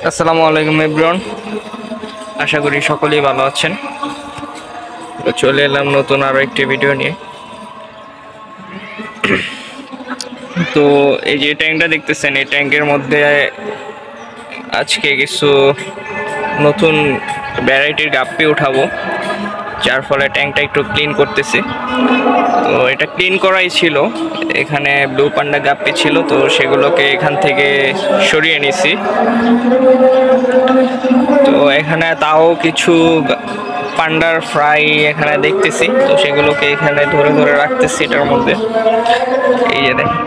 আসসালামু আলাইকুম এভরিওয়ান, আশা করি সকলেই ভালো আছেন। তো চলে এলাম নতুন আরো একটি ভিডিও নিয়ে। তো এই যে ট্যাঙ্কটা দেখতেছেন, এই ট্যাঙ্কের মধ্যে আজকে কিছু নতুন ভ্যারাইটির গাপ্পি উঠাবো, যার ফলে ট্যাঙ্কটা একটু ক্লিন করতেছি। তো এটা ক্লিন করাই ছিল, এখানে ব্লু পান্ডা গাপ্পি ছিল, তো সেগুলোকে এখান থেকে সরিয়ে নিছি। তো এখানে তাও কিছু পান্ডার ফ্রাই এখানে দেখতেছি, তো সেগুলোকে এখানে ধরে ধরে রাখতেছি এটার মধ্যে। এই যে দেখেন,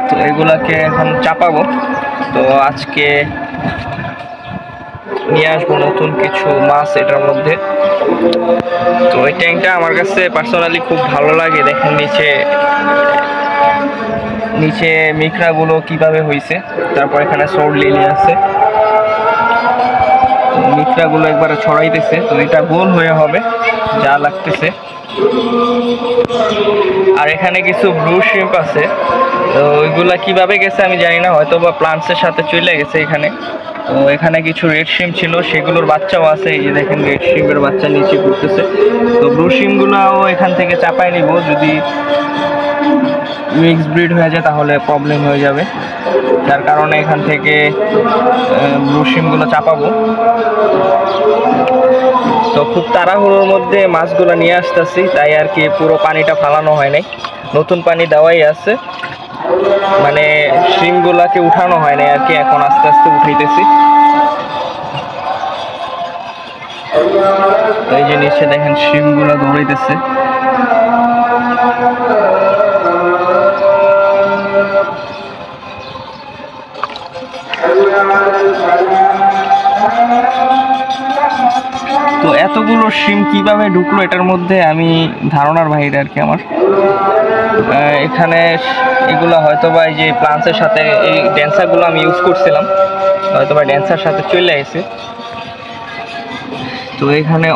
তো এগুলাকে এখন চাপাবো। তো আজকে নিয়ে আসবো নতুন কিছু মাছ এটার মধ্যে। তো এই ট্যাঙ্কটা আমার কাছে পার্সোনালি খুব ভালো লাগে। দেখেন নিচে নিচে মিকড়াগুলো কিভাবে হয়েছে, তারপর এখানে সোর লিলি আছে, মিকড়াগুলো একবারে ছড়াইতেছে। তো এটা গোল হয়ে হবে যা লাগতেছে। আর এখানে কিছু ব্লু শ্রিম্প আছে, তো ওইগুলা কিভাবে গেছে আমি জানি না, হয়তো বা প্লান্টসের সাথে চলে গেছে এখানে। তো এখানে কিছু রেড শিম ছিল, সেগুলোর বাচ্চাও আছে। এই যে দেখেন, রেড শিমের বাচ্চা নিচে ঘুরতেছে। তো ব্লু শিমগুলাও এখান থেকে চাপাই নিব, যদি মিক্স ব্রিড হয়ে যায় তাহলে প্রবলেম হয়ে যাবে, যার কারণে এখান থেকে ব্লু শিমগুলো চাপাবো। তো খুব তাড়াহুড়োর মধ্যে মাছগুলো নিয়ে আসতেছি, তাই আর কি পুরো পানিটা ফালানো হয় নাই, নতুন পানি দেওয়াই আছে, মানে শিমগুলাকে উঠানো হয় নাই আর কি। এখন আস্তে আস্তে উঠাইতেছি। এই যে নিচে দেখেন শিমগুলো দৌড়াইতেছে। তো এতগুলো শিম কিভাবে ঢুকলো এটার মধ্যে আমি ধারণার বাইরে আর কি আমার। এখানে এগুলো হয়তো বা এই যে প্লান্টসের সাথে এই ড্যান্সারগুলো আমি ইউজ করছিলাম, হয়তো বা ড্যান্সার সাথে চলে আসছে। তো এখানে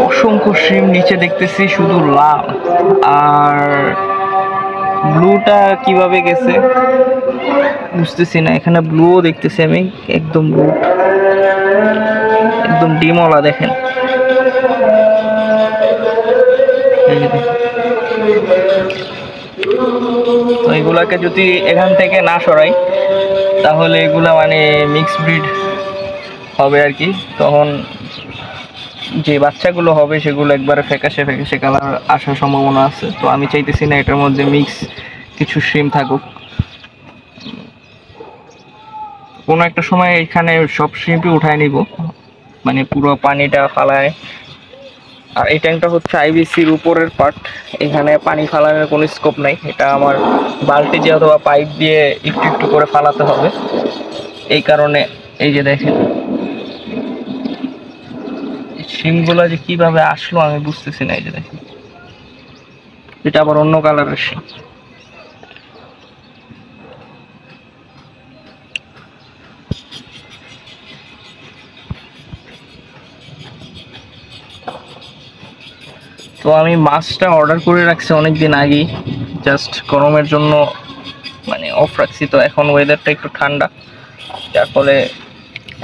অসংখ্য শিম নিচে দেখতেছি, শুধু লাল আর ব্লুটা কিভাবে গেছে বুঝতেছি না। এখানে ব্লুও দেখতেছি আমি, একদম ব্লু, একদম ডিমওয়ালা। দেখেন তো এগুলাকে যদি এখান থেকে না সরাই তাহলে এগুলা মানে মিক্স ব্রিড হবে আর কি। তখন যে বাচ্চাগুলো হবে সেগুলো একবারে ফ্যাকাশে ফ্যাকাশে কালার আসার সম্ভাবনা আছে। তো আমি চাইতেছি না এটার মধ্যে মিক্স কিছু শিম থাকুক। কোনো একটা সময় এখানে সব শিমই উঠায় নিব, মানে পুরো পানিটা ফালায়। আর এই ট্যাঙ্কটা হচ্ছে আইবিসির উপরের পার্ট, এখানে পানি ফালানোর কোনো স্কোপ নাই। এটা আমার বালতি দিয়ে অথবা পাইপ দিয়ে একটু একটু করে ফালাতে হবে। এই কারণে এই যে দেখেন শিমগুলো যে কিভাবে আসলো আমি বুঝতেছি না। এই যে দেখেন, এটা আবার অন্য কালারের শিম। তো আমি মাছটা অর্ডার করে রাখছি অনেক দিন আগেই, জাস্ট গরমের জন্য মানে অফ রাখছি। তো এখন ওয়েদারটা একটু ঠান্ডা, যার ফলে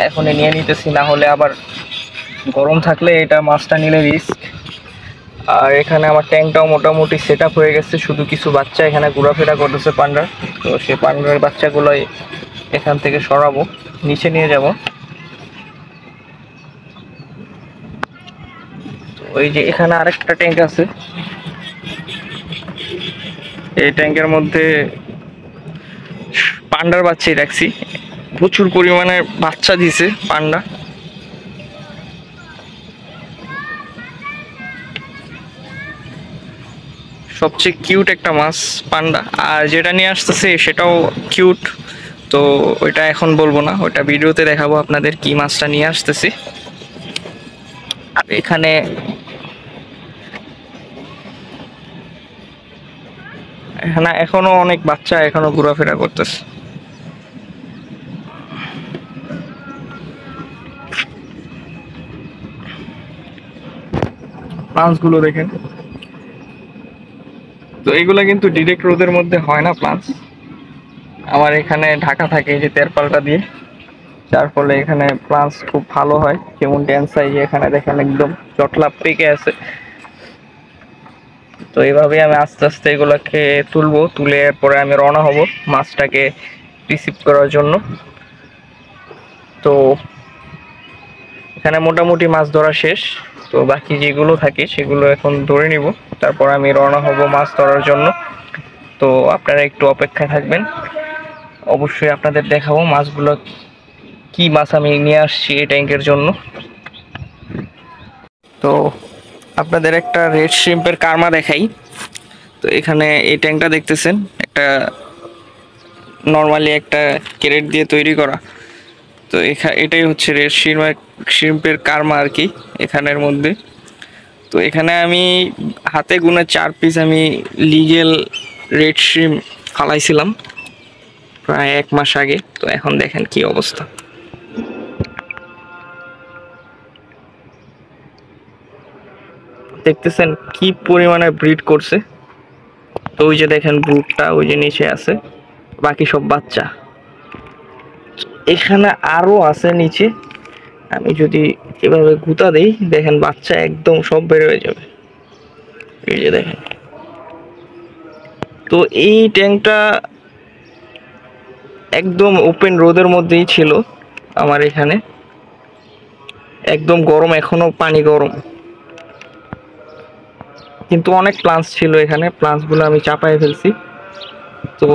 এখনই নিয়ে নিতেছি, না হলে আবার গরম থাকলে এটা মাছটা নিলে রিস্ক। আর এখানে আমার ট্যাঙ্কটাও মোটামুটি সেট আপ হয়ে গেছে, শুধু কিছু বাচ্চা এখানে ঘোরাফেরা করতেছে পান্ডার। তো সেই পান্ডার বাচ্চাগুলোই এখান থেকে সরাবো, নিচে নিয়ে যাব। ওই যে এখানে আরেকটা ট্যাঙ্ক আছে, এই ট্যাঙ্কের মধ্যে পান্ডার বাচ্চাই রাখছি, প্রচুর পরিমাণে বাচ্চা দিছে পান্ডা। সবচেয়ে কিউট একটা মাছ পান্ডা, আর যেটা নিয়ে আসতেছে সেটাও কিউট। তো ওইটা এখন বলবো না, ওইটা ভিডিওতে দেখাবো আপনাদের কি মাছটা নিয়ে আসতেছি। আর এখানে এখানে এখনো অনেক বাচ্চা এখনো ঘোরাফেরা করতেছে। প্লান্টসগুলো দেখেন, তো এইগুলা কিন্তু ডিরেক্ট রোদের মধ্যে হয় না প্লান্টস, আমার এখানে ঢাকা থাকে এই যে তেরপালটা দিয়ে, যার ফলে এখানে প্লান্টস খুব ভালো হয়। যেমন ড্যান্স সাইজ এখানে দেখেন একদম জটলা পেকে আছে। তো এইভাবে আমি আস্তে আস্তে এগুলোকে তুলবো, তুলে পরে আমি রওনা হব মাছটাকে রিসিভ করার জন্য। তো এখানে মোটামুটি মাছ ধরা শেষ, তো বাকি যেগুলো থাকে সেগুলো এখন ধরে নিব, তারপর আমি রওনা হব মাছ ধরার জন্য। তো আপনারা একটু অপেক্ষায় থাকবেন, অবশ্যই আপনাদের দেখাবো মাছগুলো কি মাছ আমি নিয়ে আসছি এই ট্যাঙ্কের জন্য। তো আপনাদের একটা রেড শ্রিম্পের কারমা দেখাই। তো এখানে এই ট্যাঙ্কটা দেখতেছেন, একটা নর্মালি একটা ক্যারেট দিয়ে তৈরি করা। তো এটাই হচ্ছে রেড শ্রিম্পের কারমা আর কি এখানের মধ্যে। তো এখানে আমি হাতে গুনে 4 পিস আমি লিগেল রেড শ্রিম্প ফালাইছিলাম প্রায় 1 মাস আগে। তো এখন দেখেন কি অবস্থা, দেখতেছেন কি পরিমাণে ব্রিড করছে। তো ওই যে দেখেন ব্রুডটা ওই যে নিচে আছে, বাকি সব বাচ্চা। এখানে আরো আছে নিচে, আমি যদি এভাবে গুতা দেই দেখেন বাচ্চা একদম সব বের হয়ে যাবে, এই যে দেখেন। তো এই ট্যাঙ্কটা একদম ওপেন রোদের মধ্যেই ছিল আমার এখানে, একদম গরম, এখনো পানি গরম, কিন্তু অনেক প্লান্টস ছিল এখানে, প্লান্টস গুলো আমি চাপায় ফেলছি। তো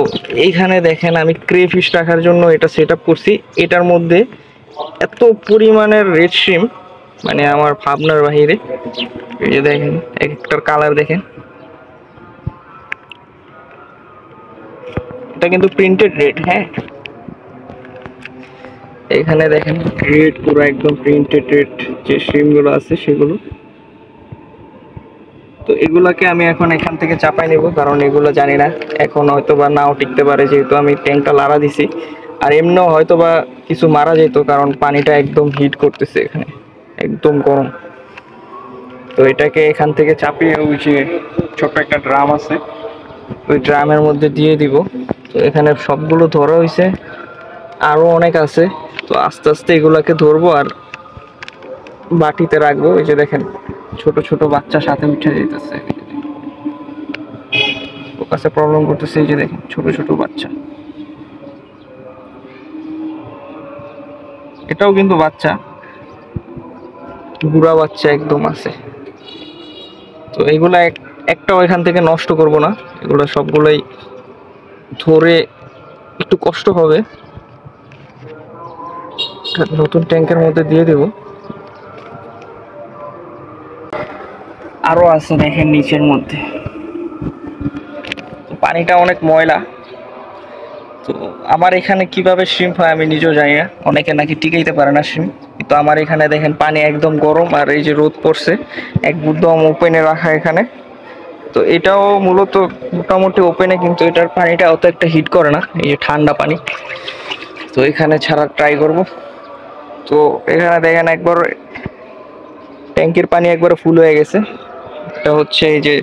এইখানে দেখেন আমি ক্রেফিশ রাখার জন্য এটা সেট আপ করছি। এটার মধ্যে এত পরিমাণের রেড শ্রিম্প মানে আমার ভাবনার বাহিরে। এই যে দেখেন এক একটার কালার দেখেন, এটা কিন্তু প্রিন্টেড রেড। হ্যাঁ, এখানে দেখেন রেড, পুরো একদম প্রিন্টেড রেড যে শ্রিম্প গুলো আছে সেগুলো। তো এগুলাকে আমি এখন এখান থেকে চাপাই নেব, কারণ এগুলো জানি না এখন হয়তো বা নাও টিকতে পারে, যেহেতু আমি ট্যাঙ্কটা লাড়া দিছি। আর এমনিও হয়তো বা কিছু মারা যেত, কারণ পানিটা একদম হিট করতেছে এখানে, একদম গরম। তো এটাকে এখান থেকে চাপিয়ে ওই যে ছোট্ট একটা ড্রাম আছে, ওই ড্রামের মধ্যে দিয়ে দিব। তো এখানে সবগুলো ধরা হয়েছে, আরো অনেক আছে। তো আস্তে আস্তে এগুলাকে ধরবো আর বাটিতে রাখবো। এই যে দেখেন ছোট ছোট বাচ্চা সাথে উঠে যেতেছে, ওর কাছে প্রবলেম করতেছে। এই যে দেখেন ছোট ছোট বাচ্চা, এটাও কিন্তু বাচ্চা, বুড়া বাচ্চা একদম আছে। তো এগুলা একটাও এখান থেকে নষ্ট করব না, এগুলো সবগুলোই ধরে একটু কষ্ট হবে, নতুন ট্যাঙ্কের মধ্যে দিয়ে দেব। আরো আছে দেখেন নিচের মধ্যে, পানিটা অনেক ময়লা। তো আমার এখানে কিভাবে শ্রিম্প হয় আমি নিজেও জানি না, অনেকে নাকি টিকাইতে পারে না শ্রিম্প, কিন্তু আমার এখানে দেখেন পানি একদম গরম, আর এই যে রোদ পড়ছে একদম ওপেনে রাখা এখানে। তো এটাও মূলত মোটামুটি ওপেনে, কিন্তু এটার পানিটা অত একটা হিট করে না, এই যে ঠান্ডা পানি। তো এখানে ছাড়া ট্রাই করব। তো এখানে দেখেন একবার ট্যাঙ্কির পানি একবার ফুল হয়ে গেছে। এটা হচ্ছে এই যে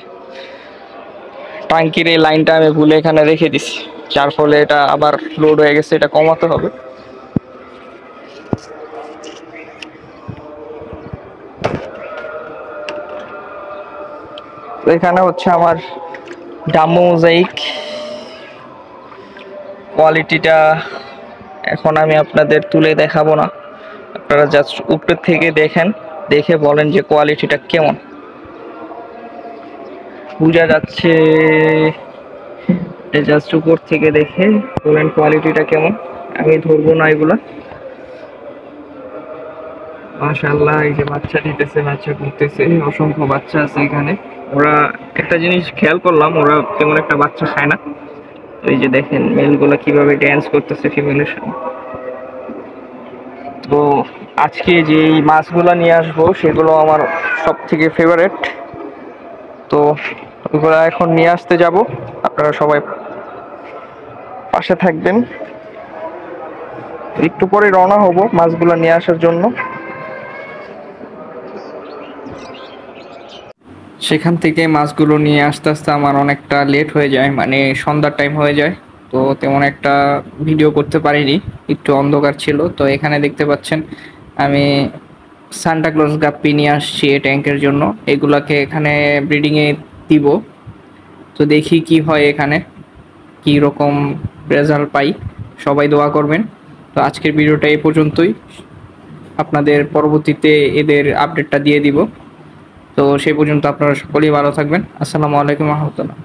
ট্যাঙ্কির এই লাইনটা আমি ভুলে এখানে রেখে দিছি, যার ফলে এটা আবার লোড হয়ে গেছে, এটা কমাতে হবে। তো এখানে হচ্ছে আমার ডাম্বো মোজাইক কোয়ালিটিটা এখন আমি আপনাদের তুলে দেখাবো না, আপনারা জাস্ট উপর থেকে দেখেন, দেখে বলেন যে কোয়ালিটিটা কেমন। বোঝা যাচ্ছে, জাস্ট উপর থেকে দেখে বলেন কোয়ালিটিটা কেমন। আমি ধরবো না এগুলা। মাশাআল্লাহ, এই যে বাচ্চা দিতেছে, বাচ্চা করতেছে, অসংখ্য বাচ্চা আছে এখানে। ওরা একটা জিনিস খেয়াল করলাম, ওরা তেমন একটা বাচ্চা খায় না। এই যে দেখেন মেলগুলো কিভাবে ড্যান্স করতেছে ফিমেলের সাথে। তো আজকে যে মাছগুলো নিয়ে আসবো সেগুলো আমার সব থেকে ফেভারেট। তো ওগুলো এখন নিয়ে আসতে যাব, আপনারা সবাই পাশে থাকবেন। একটু পরে রওনা হব মাছগুলো নিয়ে আসার জন্য। সেখান থেকে মাছগুলো নিয়ে আস্তে আস্তে আমার অনেকটা লেট হয়ে যায়, মানে সন্ধ্যার টাইম হয়ে যায়। তো তেমন একটা ভিডিও করতে পারিনি, একটু অন্ধকার ছিল। তো এখানে দেখতে পাচ্ছেন আমি সান্টা ক্লজ গাপ্পি নিয়ে আসছি এই ট্যাঙ্কের জন্য। এগুলাকে এখানে ব্রিডিংয়ে দিব। তো দেখি কি হয় এখানে, কি রকম রেজাল্ট পাই। সবাই দোয়া করবেন। তো আজকের ভিডিওটা এই পর্যন্তই। আপনাদের পরবর্তীতে এদের আপডেটটা দিয়ে দিব। তো সেই পর্যন্ত আপনারা সকলেই ভালো থাকবেন। আসসালামু আলাইকুম রহমতুল্লাহ।